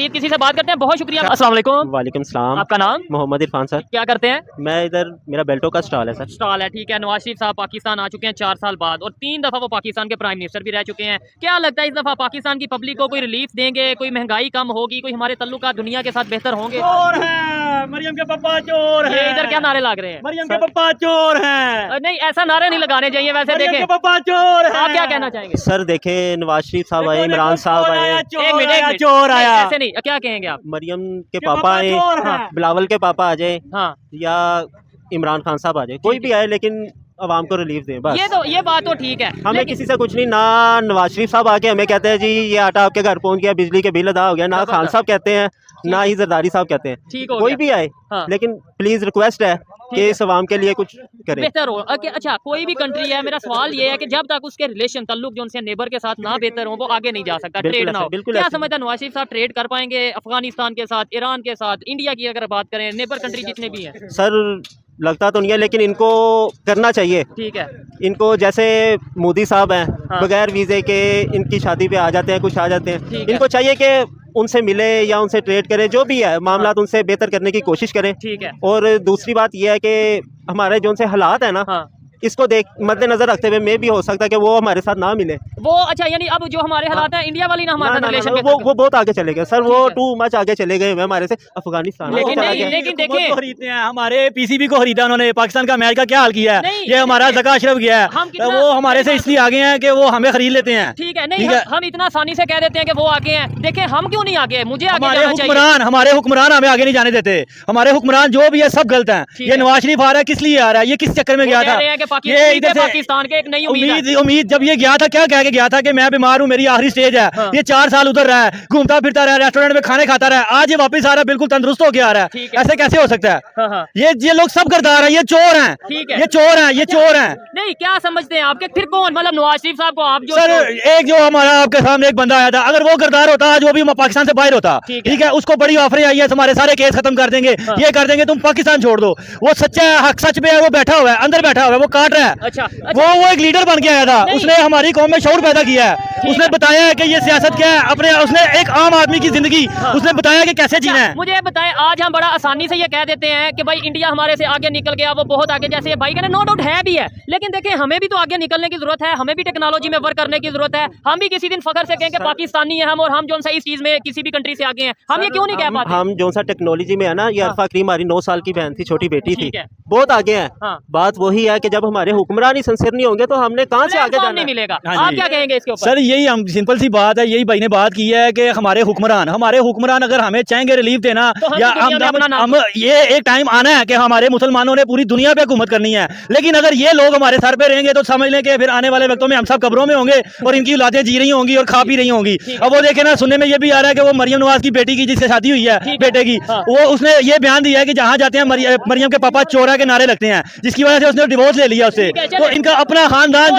मजीद किसी से बात करते हैं। बहुत शुक्रिया। अस्सलाम वालेकुम। वालेकुम सलाम। आपका नाम? मोहम्मद इरफान सर। क्या करते हैं? मैं इधर मेरा बेल्टो का स्टॉल है सर। स्टॉल है, ठीक है। नवाज शरीफ साहब पाकिस्तान आ चुके हैं 4 साल बाद और 3 दफ़ा वो पाकिस्तान के प्राइम मिनिस्टर भी रह चुके हैं। क्या लगता है इस दफ़ा पाकिस्तान की पब्लिक को कोई रिलीफ देंगे, कोई महंगाई कम होगी, कोई हमारे तल्लुकात दुनिया के साथ बेहतर होंगे? चोर है, मरियम के पापा चोर है। इधर क्या नारे लग रहे हैं? मरियम के पापा चोर है। नहीं, ऐसा नारे नहीं लगाने चाहिए। वैसे मरियम देखें, के पापा चोर है। आप क्या कहना चाहेंगे? सर देखें, नवाज शरीफ साहब आए, इमरान साहब आए, एक मिनट, चोर आया। ऐसे नहीं, क्या कहेंगे आप? मरियम के पापा आए, बिलावल के पापा आ जाए, हाँ, या इमरान खान साहब आ जाए, कोई भी आए लेकिन अवाम को रिलीफ दें बस। ये बात तो ठीक है। हमें किसी से कुछ नहीं। ना नवाज शरीफ साहब आके हमें कहते हैं जी ये आटा आपके घर पहुंच गया, बिजली के बिल अदा हो गया, ना खान साहब कहते हैं, ना ही जरदारी साहब कहते हैं। ठीक हो कोई गया। भी आए, हाँ। लेकिन प्लीज रिक्वेस्ट है कि इस अवाम के लिए कुछ करें, बेहतर हो। अच्छा, कोई भी कंट्री है, मेरा सवाल ये है कि जब तक उसके रिलेशन ताल्लुक जो उनसे नेबर के साथ ना बेहतर हो, वो आगे नहीं जा सकता, ट्रेड ना हो। क्या समझता है नवाज शरीफ साहब ट्रेड कर पाएंगे अफगानिस्तान के साथ, ईरान के साथ, इंडिया की अगर बात करें, नेबर कंट्री जितने भी हैं? सर लगता तो नहीं है, लेकिन इनको करना चाहिए। ठीक है। इनको जैसे मोदी साहब हैं, हाँ। बगैर वीज़े के इनकी शादी पे आ जाते हैं, कुछ आ जाते हैं। ठीक है। इनको चाहिए कि उनसे मिले या उनसे ट्रेड करें, जो भी है मामला उनसे बेहतर करने की कोशिश करें। ठीक है। और दूसरी बात यह है कि हमारे जो उनसे हालात है ना, हाँ। इसको देख मद्देनजर रखते हुए में भी हो सकता है कि वो हमारे साथ ना मिले। वो अच्छा, यानी अब जो हमारे हालात हैं, इंडिया वाली ना हमारे साथ रिलेशन वो बहुत आगे चले गए सर, वो टू मच आगे चले गए हमारे से। अफगानिस्तान लेकिन देखिए, खरीदते हैं, हमारे पीसीबी को खरीदा उन्होंने, पाकिस्तान का मैच का क्या हाल किया है। ये हमारा ज़का अशरफ गया है, वो हमारे से इसलिए आगे हैं कि वो हमें खरीद लेते हैं। ठीक है। नहीं, हम इतना आसानी से कह देते हैं कि वो आगे हैं। देखें, हम क्यों नहीं आगे? मुझे आगे हमारे जाना चाहिए। हमारे हुक्मरान हमें आगे नहीं जाने देते। हमारे हुक्मरान जो भी है सब गलत हैं। ये नवाज शरीफ आ रहा है, किस लिए आ रहा है, ये किस चक्कर में गया था? ये इधर से पाकिस्तान के एक नई उम्मीद जब ये गया था, क्या कह के गया था कि मैं बीमार हूँ, मेरी आखिरी स्टेज है। हाँ। ये 4 साल उधर रहा है, घूमता फिरता रहा, रेस्टोरेंट में खाने खाता रहा, आज ये वापस आ रहा है बिल्कुल तंदुरुस्त होकर आ रहा है। ऐसे कैसे हो सकता है? हाँ हाँ। ये लोग सब गद्दार हैं, ये चोर हैं। ये चोर हैं, ये चोर हैं। नहीं, क्या समझते हैं आपके? फिर कौन, मतलब नवाज शरीफ साहब को आप जो सर, एक जो हमारा आपके सामने एक बंदा आया था, अगर वो गद्दार होता आज वो भी पाकिस्तान से बाहर होता। ठीक है, उसको बड़ी ऑफरें आई है, हमारे सारे केस खत्म कर देंगे, ये कर देंगे, तुम पाकिस्तान छोड़ दो। वो सच्चा है, हक सच पे है, वो बैठा हुआ है, अंदर बैठा हुआ है, वो काट रहा है। अच्छा, वो एक लीडर बन के आया था, उसने हमारी कौम में शऊर पैदा किया है। उसने बताया है कि ये सियासत क्या है, अपने उसने एक आम आदमी की जिंदगी उसने बताया कि कैसे जीना है। मुझे बताएं, आज हम बड़ा आसानी से ये कह देते हैं कि भाई इंडिया हमारे से आगे निकल गया, वो बहुत आगे, जैसे भाई कहने नो डाउट है भी है, लेकिन देखें हमें भी तो आगे निकलने की जरूरत है, हमें भी टेक्नोलॉजी में वर्क करने की जरूरत है। हम भी किसी दिन फखर से कहें कि पाकिस्तानी है हम, और हम जो सा इस चीज में किसी भी कंट्री से आगे हैं। हम ये क्यों नहीं कह पाते? हम जो सा टेक्नोलॉजी में है ना, ये अल्फा क्रीम हमारी 9 साल की बहन थी, छोटी बेटी थी, बहुत आगे है। बात वही है कि जब हमारे हुक्मरान ही सिंसियर नहीं होंगे तो हमने कहाँ से आगे जाना? नहीं मिलेगा। आप क्या कहेंगे इसके ऊपर? सर यही हम सिंपल सी बात है, यही भाई ने बात की है कि हमारे हुक्मरान अगर हमें चाहेंगे रिलीफ देना, या हम ये एक टाइम आना है कि हमारे मुसलमानों ने पूरी दुनिया पे हुकूमत करनी है, लेकिन अगर ये लोग हमारे सर पे रहेंगे तो समझ लें कि फिर आने वाले वक्तों में हम सब कब्रों में होंगे और इनकी औलादें जी रही होंगी और खा पी रही होंगी। अब वो देखे ना, सुनने में ये भी आ रहा है कि वो मरियम नवाज की बेटी की जिससे शादी हुई है, बेटे की, वो उसने ये बयान दिया है कि जहाँ जाते हैं मरियम के पापा चोरा के नारे लगते हैं, जिसकी वजह से उसने डिवोर्स ले लिया उससे। तो इनका अपना खानदान